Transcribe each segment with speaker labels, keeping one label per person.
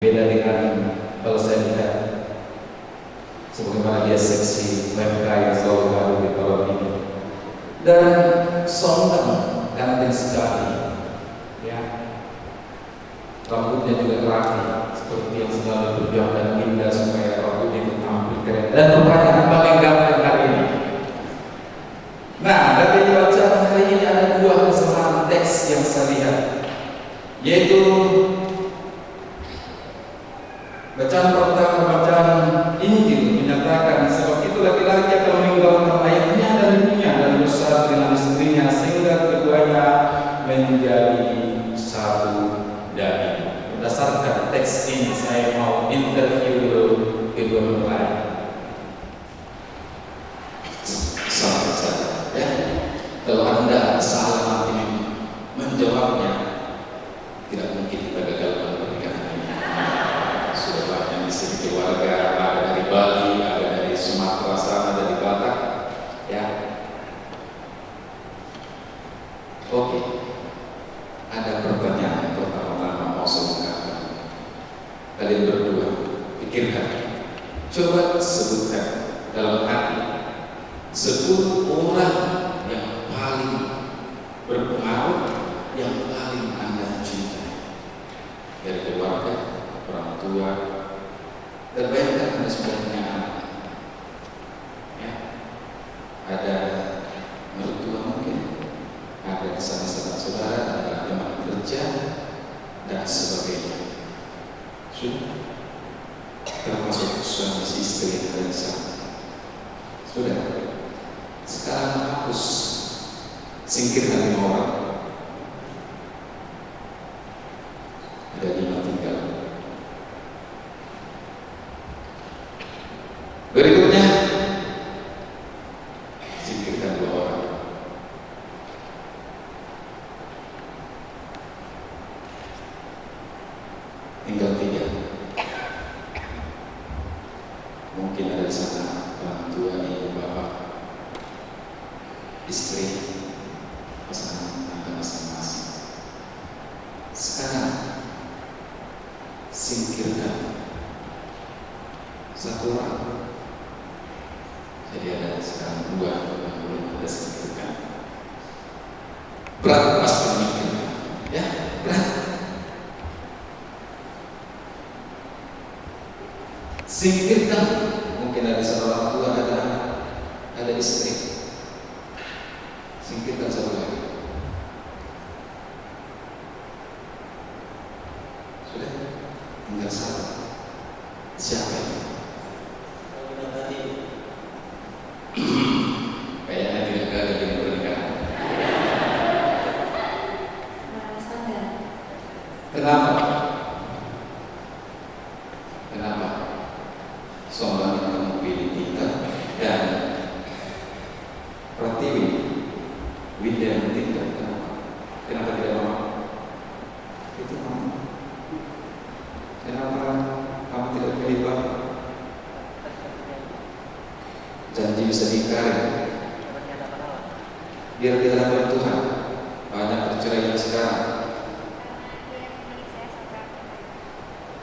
Speaker 1: Beda dengan kalau saya lihat sebagaimana dia seksi UMK yang selalu hadir di tahun ini, dan Sondang ganteng sekali, ya, rambutnya juga rapi seperti yang selalu berjuang dan indah supaya rambutnya itu tampil keren dan pertanyaan paling ganteng hari ini. Nah, dari bacaan hari ini ada dua kesamaan teks yang saya lihat, yaitu bacaan pertama, bacaan Injil menyatakan sebab itu laki-laki akan meninggalkan ayahnya dan ibunya dan bersatu dengan istrinya sehingga keduanya menjadi satu daging. Berdasarkan teks ini saya mau interview dulu kedua mempelai. Salah, ya. Kalau Anda salah nanti menjawabnya, tidak mungkin kita gagal pernikahan ini. Sudah banyak di sini keluarga, ada dari Bali, ada dari Sumatera sana, dari Batak, ya. Oke, ada pertanyaan pertama-tama mau saya ungkapkan. Kalian berdua pikirkan, coba sebutkan dalam hati 10 orang yang paling berpengaruh, yang paling Anda cintai dari keluarga, orang tua, dan bayangkan Anda sudah punya anak, ya. Ada mertua mungkin, ada saudara-saudara, ada teman kerja, dan sebagainya. Sudah, termasuk suami istri yang ada di sana. Sudah, sekarang hapus, singkirkan 5 orang. Ada 5 tinggal. Berikutnya, singkirkan 2 orang. Tinggal 3. Mungkin ada di sana orang tua, ibu, bapak, istri, pasangan Anda masing-masing. Sekarang singkirkan 1 orang. Jadi ada sekarang 2 yang belum Anda singkirkan. Berat pasti memikirkan, ya, berat. Singkirkan, mungkin ada seorang tua, ada anak, ada istri. Singkirkan 1 lagi. Sudah, tinggal 1. Siapa itu? Kayaknya tidak gagal di pernikahan. Kenapa? Kenapa? Soalnya kamu pilih Tita dan Pratiwi, Widya dan Tita. Kenapa tidak mau? Itu mau. Kenapa kamu tidak pilih Bapak? Janji bisa diingkari. Biar tidak ada Tuhan. Banyak perceraian sekarang.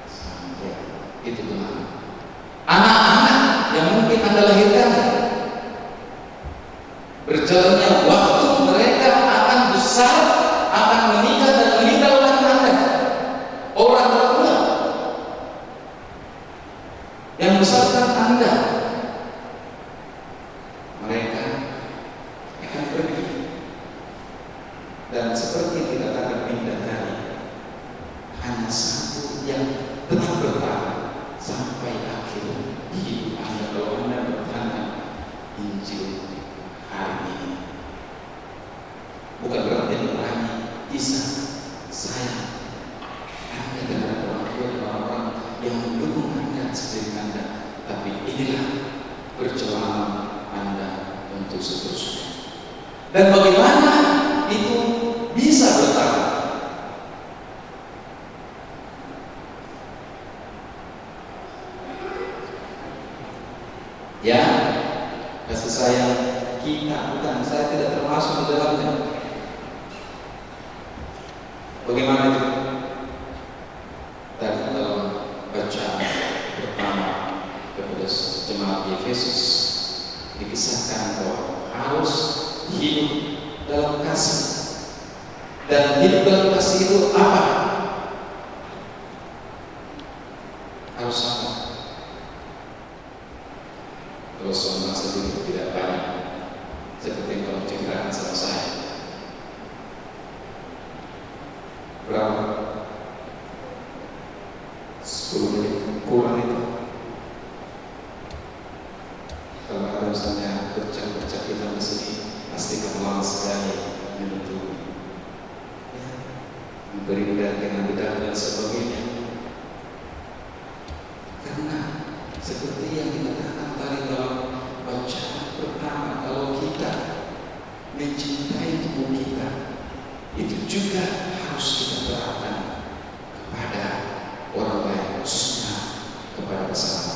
Speaker 1: Sampai itu benar. Anak-anak yang mungkin Anda lahirkan, berjalannya waktu mereka akan besar, akan menikah dan meninggalkan Anda. Orang tua yang besarkan Anda, mereka akan pergi. Dan seperti dikatakan Binda tadi, hanya satu yang tetap bertahan sampai akhir hidup Anda. Kalau Anda bertahan Injil hari ini, bukan berarti mengurangi kisah sayang Anda dengan orang tua dan orang-orang yang mendukung Anda seperti Anda, tapi inilah perjuangan Anda untuk seterusnya. Dan bagaimana itu bisa bertahan? Ya, kasih sayang kita, bukan, saya tidak termasuk di dalamnya. Bagaimana itu? Tadi dalam jemaat Efesus dikisahkan bahwa harus hidup dalam kasih. Dan hidup dalam kasih itu apa? Harus apa? Kalau soal masa itu tidak banyak, seperti kalau ceritakan sama saya. Berapa? 10 menit kurang itu. Kalau ada misalnya kerja kita di sini, pasti kamu sekali menutup, memberi dengan bedah dan sebagainya. Karena seperti yang dikatakan tadi dalam bacaan pertama, kalau kita mencintai tubuh kita, itu juga harus kita terapkan kepada orang lain, khususnya kepada pasangan.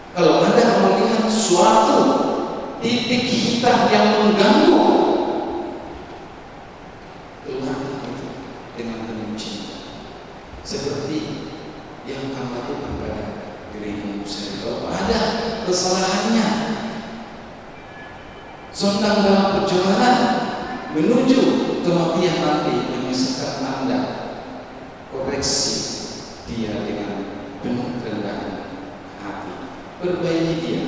Speaker 1: Kalau Anda melihat suatu titik hitam yang mengganggu, keluarkan itu dengan penuh cinta, seperti yang kamu lakukan pada dirimu sendiri. Kalau ada kesalahannya, sedang dalam perjalanan menuju kematian nanti, menyesatkan Anda, koreksi dia dengan penuh kerendahan hati, perbaiki dia,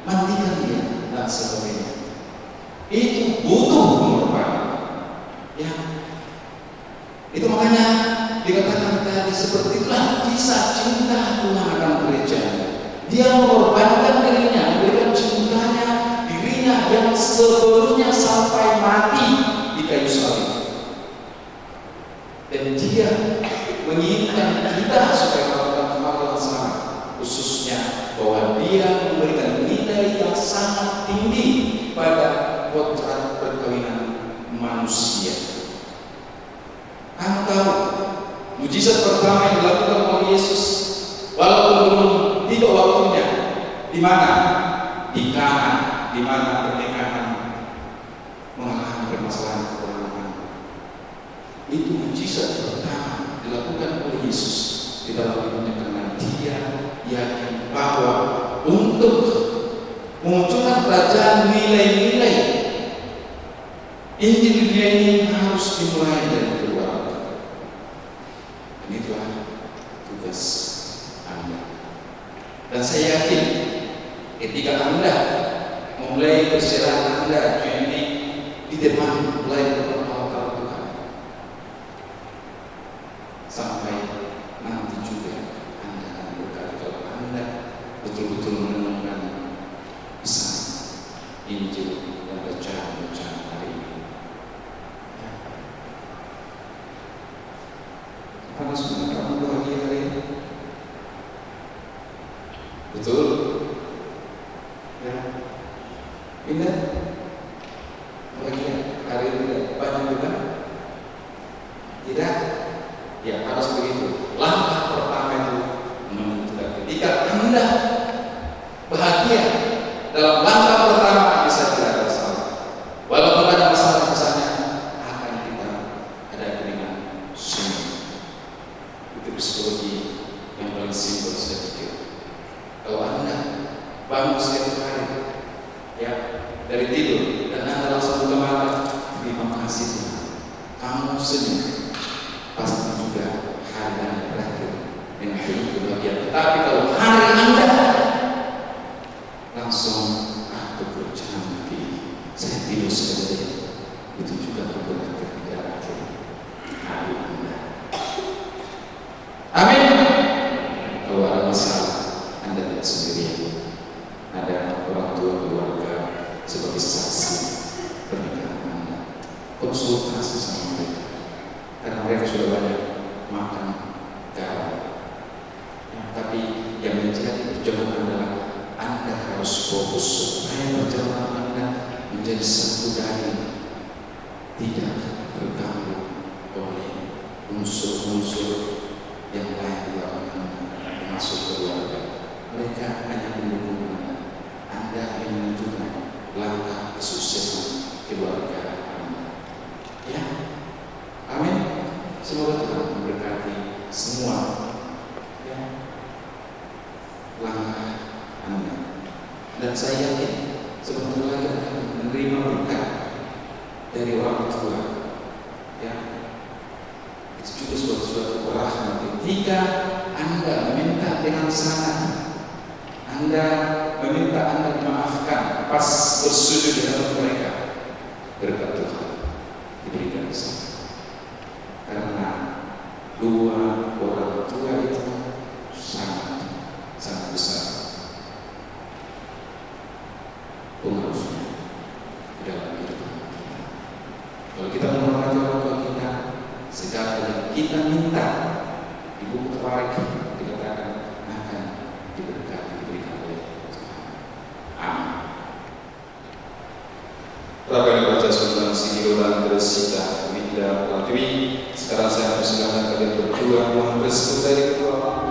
Speaker 1: mandikan dia, dan sebagainya. Itu butuh pengorbanan. Ya, itu makanya dikatakan tadi, seperti itulah kisah cinta Tuhan akan gereja. Dia mengorbankan dirinya, memberikan dirinya yang seluruhnya sampai mati di kayu salib. Dan dia menginginkan kita supaya melakukan hal yang sama, khususnya bahwa dia memberikan nilai yang sangat tinggi pada potret perkawinan manusia. Kamu tahu, mujizat pertama yang dilakukan oleh Yesus, walaupun belum tiba waktunya, di mana? Di Kana, di mana pernikahan mengalami permasalahan kekurangan. Itu mujizat pertama dilakukan oleh Yesus di dalam hidupnya, karena dia yakin bahwa untuk memunculkan kerajaan nilai-nilai Injil dunia ini harus dimulai dari keluarga. Dan itulah tugas Anda. Dan saya yakin ketika Anda memulai perserahan Anda di depan mulai altar Tuhan, sampai nanti juga Anda akan berkata kalau Anda betul-betul menemukan pesan Injil dan bacaan hari ini. Apa sebenarnya kamu bahagia hari ini? Betul? Ya. Indah? Bahagia hari ini banyak juga? Tidak? Ya, harus begitu. Langkah pertama itu menentukan. Ketika Anda bahagia dalam langkah pertama, bisa tidak ada masalah. Walaupun ada masalah misalnya, akan kita hadapi dengan senyum. Itu psikologi yang paling simpel saya pikir. Kalau Anda bangun setiap hari, ya, dari tidur, dan Anda langsung buka mata, terima kasih Tuhan, kamu senyum, pasti juga hari Anda berakhir dengan penuh kebahagiaan. Tetapi kalau hari Anda langsung bekerja nanti, saya tidur saja, itu juga berarti tidak berakhir hari Anda. Amin. Kalau ada masalah, Anda tidak sendirian. Ada orang tua keluarga sebagai saksi pernikahan Anda. Konsultasi sama mereka, karena mereka sudah banyak makan garam. Tapi yang menjadi perjuangan adalah Anda harus fokus supaya perjalanan Anda menjadi satu daging, tidak terganggu oleh unsur-unsur yang lain di dalam Anda, termasuk keluarga. Mereka hanya mendukung Anda. Anda yang menentukan langkah kesuksesan keluarga Anda. Ya, amin. Semoga Tuhan memberkati semua, ya, langkah Anda. Dan saya yakin sebentar lagi akan menerima berkat dari orang tua. Ya, itu juga suatu rahmat. Ketika Anda meminta dengan sangat, Anda meminta Anda dimaafkan pas bersujud di hadapan mereka, berkat Tuhan diberikan di sana. Karena dua orang tua itu sangat besar pengaruhnya dalam kehidupan kita. Kalau kita menghormati orang tua kita, segala yang kita minta di buku Tawarik dikatakan akan diberkati, diberikan oleh Tuhan. Amin. Berapa yang baca Sultan Sigirolan Teresita Winda Pratiwi. Sekarang saya persilakan kalian berdua mohon restu dari ketua.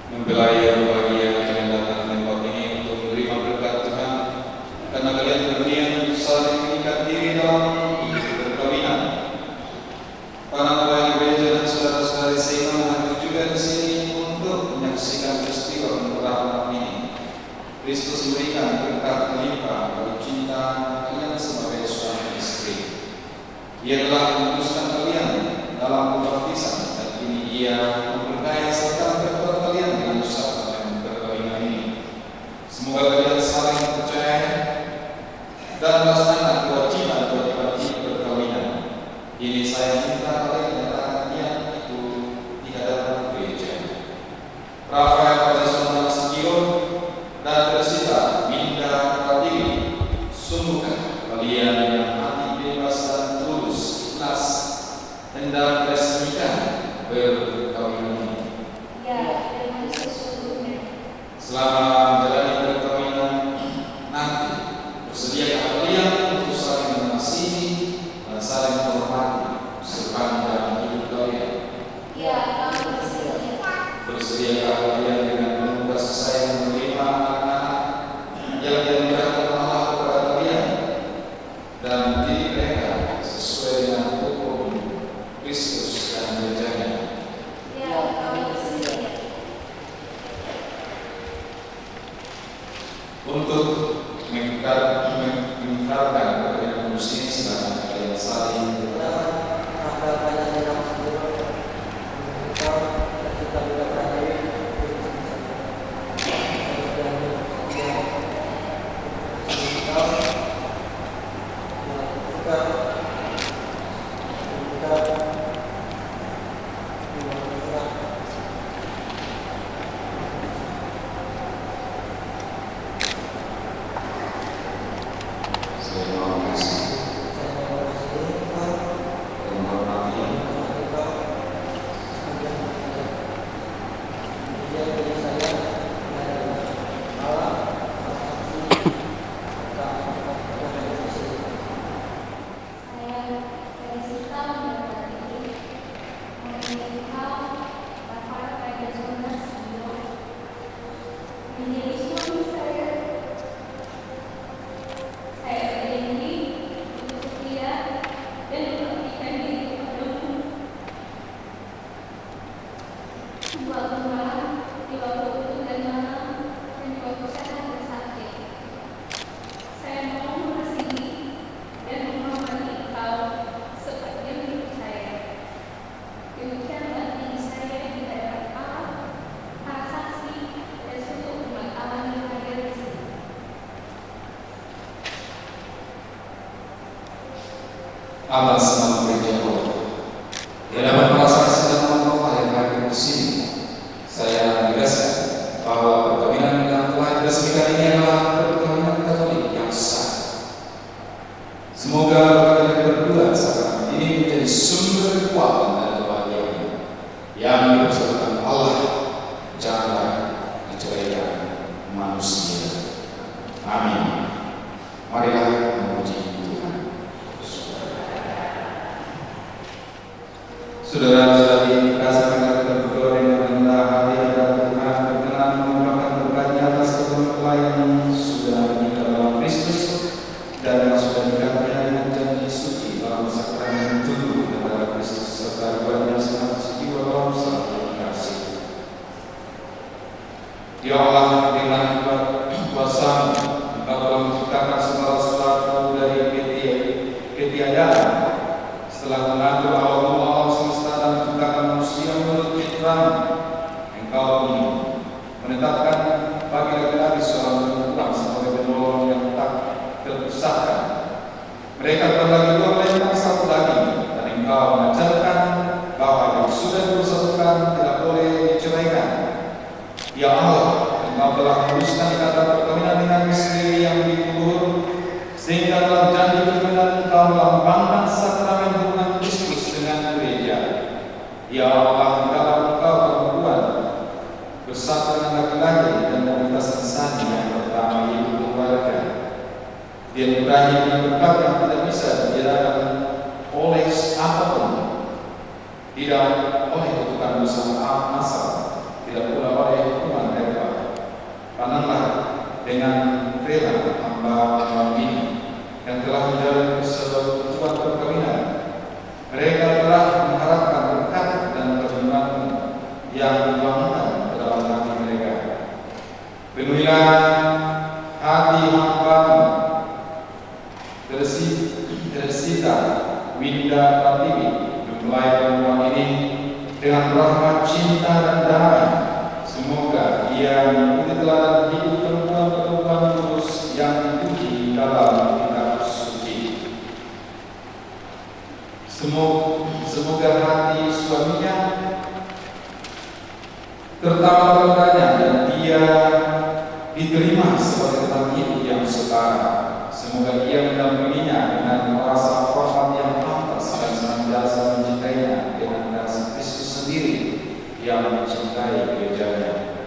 Speaker 1: mempelai yang bahagia yang datang ke tempat ini untuk menerima berkat Tuhan, karena kalian berniat untuk saling mengikat diri dalam perkawinan. Para pelayan gereja dan saudara-saudari seiman hadir juga di sini untuk menyaksikan peristiwa pernikahan ini. Kristus memberikan berkat melimpah bagi cinta kalian sebagai suami istri. Ia telah memutuskan kalian dalam pembaptisan dan kini Ia memberkahi serta memperkuat kalian dengan sakramen perkawinan ini. Semoga kalian saling percaya dan melaksanakan kewajiban perkawinan. Ini saya minta kalian kalian yang hati bebas dan tulus ikhlas hendak resmikan perkawinan ini.
Speaker 2: Ya, dengan sesungguhnya.
Speaker 1: Selama menjalani perkawinan nanti, bersediakah kalian untuk saling mengasihi dan saling menghormati sepanjang hidup kalian?
Speaker 2: Ya, kami bersedia.
Speaker 1: Bersediakah kalian dengan penuh kasih sayang menerima anak-anak yang dianugerahkan Allah kepada kalian dan mendidik mereka sesuai dengan hukum Kristus dan gerejanya?
Speaker 2: Ya, kami bersedia.
Speaker 1: Untuk mengingkarkan perkawinan kudus ini, silakan kalian saling berdoa. Atas nama gereja Allah, di hadapan para saksi dan Allah yang hadir di sini, saya menegaskan bahwa perkawinan yang telah diresmikan ini adalah perkawinan Katolik yang sah. Semoga kalian berdua saat ini menjadi sumber kekuatan dan kebahagiaan yang dipersembahkan Allah, janganlah diceraikan manusia. Amin. Marilah memuji Tuhan. Saudara-saudari kasih kita berdoa dengan rendah hati agar Tuhan berkenan mengurangkan berkatnya atas kedua pelayan yang sudah menikah dalam Kristus dan yang sudah nikahnya dengan janji suci dalam sakramen tubuh kepada Kristus serta buatnya sangat jiwa dalam satu kasih. Ya Allah, dengan kuasa-Mu Engkau telah menciptakan segala sesuatu dari ketiadaan. Setelah mengatur alam semesta dan menciptakan manusia menurut fitrah, Engkau menetapkan bagi laki-laki seorang perempuan sebagai penolong yang tak terpisahkan. Mereka terbagi dua melintang satu daging, dan Engkau mengajarkan bahwa yang sudah dipersatukan tidak boleh diceraikan. Ya Allah, Engkau telah meneruskan kata perkawinan dengan istri yang dikubur, sehingga dalam janji perkawinan Engkau melambangkan sakramen hubungan Kristus dengan gereja. Ya Allah, Engkau perempuan bersatu dengan laki-laki dan komunitas insan yang pertama hidup keluarga. Dia berakhir dengan berkat yang tidak bisa dibedakan oleh apapun, tidak oleh kutukan dosa asal, tidak pula oleh hukuman rela. Pandanglah dengan rela hamba ini yang telah menjalin sebuah perkawinan. Mereka telah mengharapkan berkat dan perlindungan yang dituangkan ke dalam hati mereka. Penuhilah hati hamba-Mu Teresita Winda Pratiwi memulai pertemuan ini dengan rahmat, cinta dan damai. Semoga ia mengikuti teladan hidup perempuan-perempuan kudus yang dipuji dalam kitab suci. Semoga hati suaminya tertawa padanya dan dia diterima sebagai teman hidup yang setara. Semoga ia mendampinginya dengan rasa hormat yang pantas dan senantiasa mencintainya dengan kasih Kristus sendiri yang mencintai gerejanya.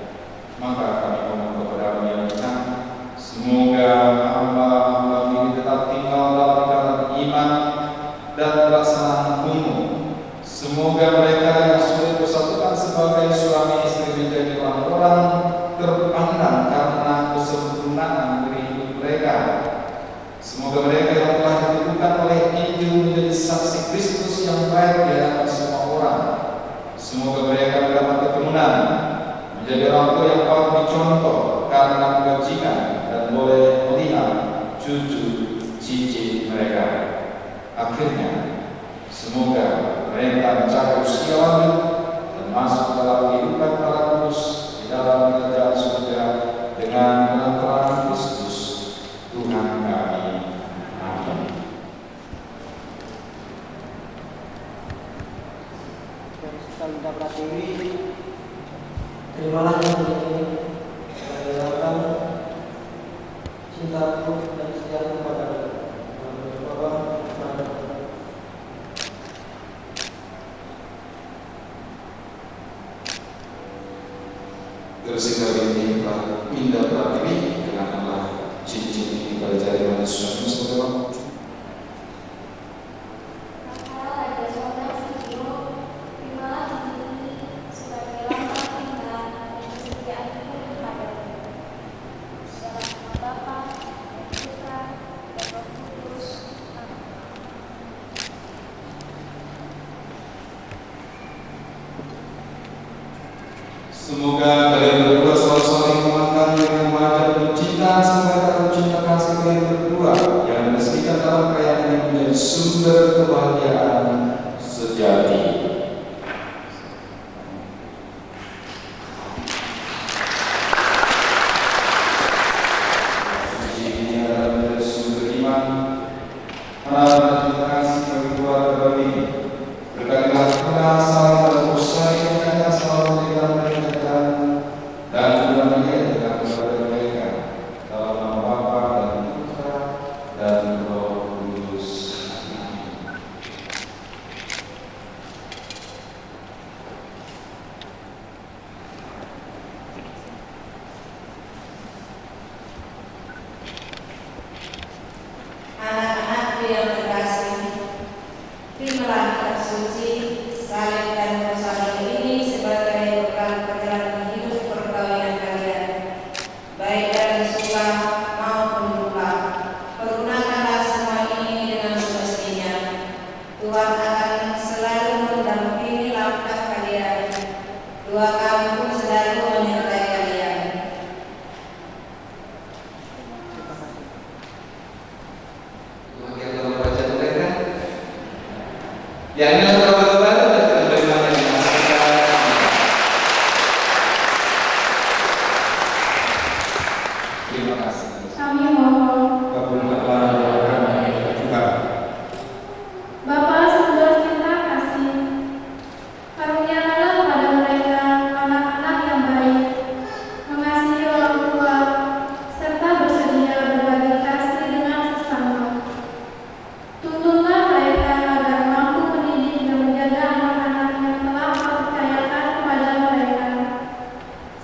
Speaker 1: Maka kami mohon kepada-Mu yang Tuhan, semoga hamba-hamba ini tetap tinggal dalam ikatan iman dan pelaksanaan hukum. Semoga mereka yang sudah bersatukan sebagai suami istri menjadi orang-orang terpandang karena kesempurnaan dari hidup mereka. Semoga mereka yang telah diteguhkan oleh Injil menjadi saksi Kristus yang baik di hadapan semua orang. Semoga mereka mendapat keturunan, menjadi orang tua yang patut dicontoh karena kebajikan dan boleh melihat cucu cici mereka. Akhirnya, semoga mereka mencapai usia lanjut dan masuk dalam kehidupan para kudus di dalam kerajaan surga dengan penantaran Kristus Tuhan kami. Amin.
Speaker 3: Kita Pratiwi, terimalah yang ini dalam cintaku dan setiaku padamu.
Speaker 1: Teruskan ini Minda Pratiwi kenakanlah cincin ini pada jari manis suami saudara. Semoga kalian berdua selalu saling menguatkan dengan wajah penuh cinta sampai dalam cinta kasih kalian berdua yang diresmikan dalam perayaan yang menjadi sumber kebahagiaan sejati. Suci ini adalah menjadi sumber iman, harapan dan cinta kasih bagi keluarga ini. Berkatilah kita saling berusaha yang nyata selalu memberikan dan juga menjaga kepada mereka dalam nama Bapa dan Putra dan Roh Kudus. Amin.
Speaker 4: Anak-anakku yang terkasih, terimalah kitab suci, salib dan salib ini sebagai bekal perjalanan hidup perkawinan kalian, baik dari suka maupun duka. Pergunakanlah semua ini dengan semestinya. Tuhan akan selalu mendampingi langkah kalian. Doakan pun selalu menyertai kalian.
Speaker 1: Makin dalam baca mereka. Yang ini adalah baru dan bagaimana dimaksudkan. Terima kasih.
Speaker 2: Kami mohon
Speaker 1: Kabulkanlah doa kami ya Tuhan.
Speaker 2: Bapa Surga kita kasih, karuniakanlah kepada mereka anak-anak yang baik, mengasihi orang tua, serta bersedia berbagi kasih dengan sesama. Tuntunlah mereka agar mampu mendidik dan menjaga anak-anak yang telah Kau percayakan kepada mereka,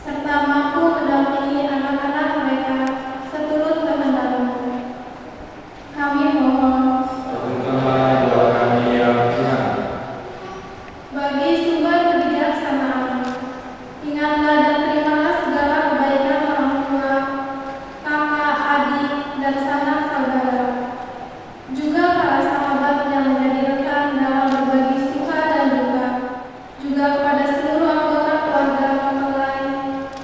Speaker 2: serta mampu mendampingi anak-anak mereka seturut kehendak-Mu. Kami mohon
Speaker 1: Kabulkanlah doa kami ya Tuhan.
Speaker 2: bagi sumber kebijaksanaan, ingatlah dan terimalah segala kebaikan orang tua, kakak, adik, dan sanak saudara, juga para sahabat yang menjadi rekan dalam berbagi suka dan duka, juga kepada seluruh anggota keluarga mempelai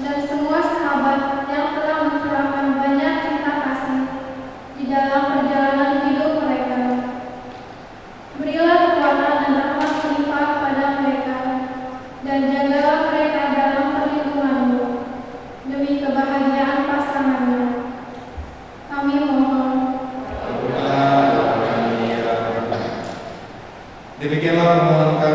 Speaker 2: dan semua sahabat yang telah mencurahkan banyak cinta kasih di dalam perjalanan hidup mereka. Berilah kekuatan dan rahmat melimpah kepada mereka, dan jagalah mereka dalam perlindungan-Mu, demi kebahagiaan pasangannya. Kami mohon.
Speaker 1: Kabulkanlah doa kami ya Tuhan. Demikianlah permohonan kami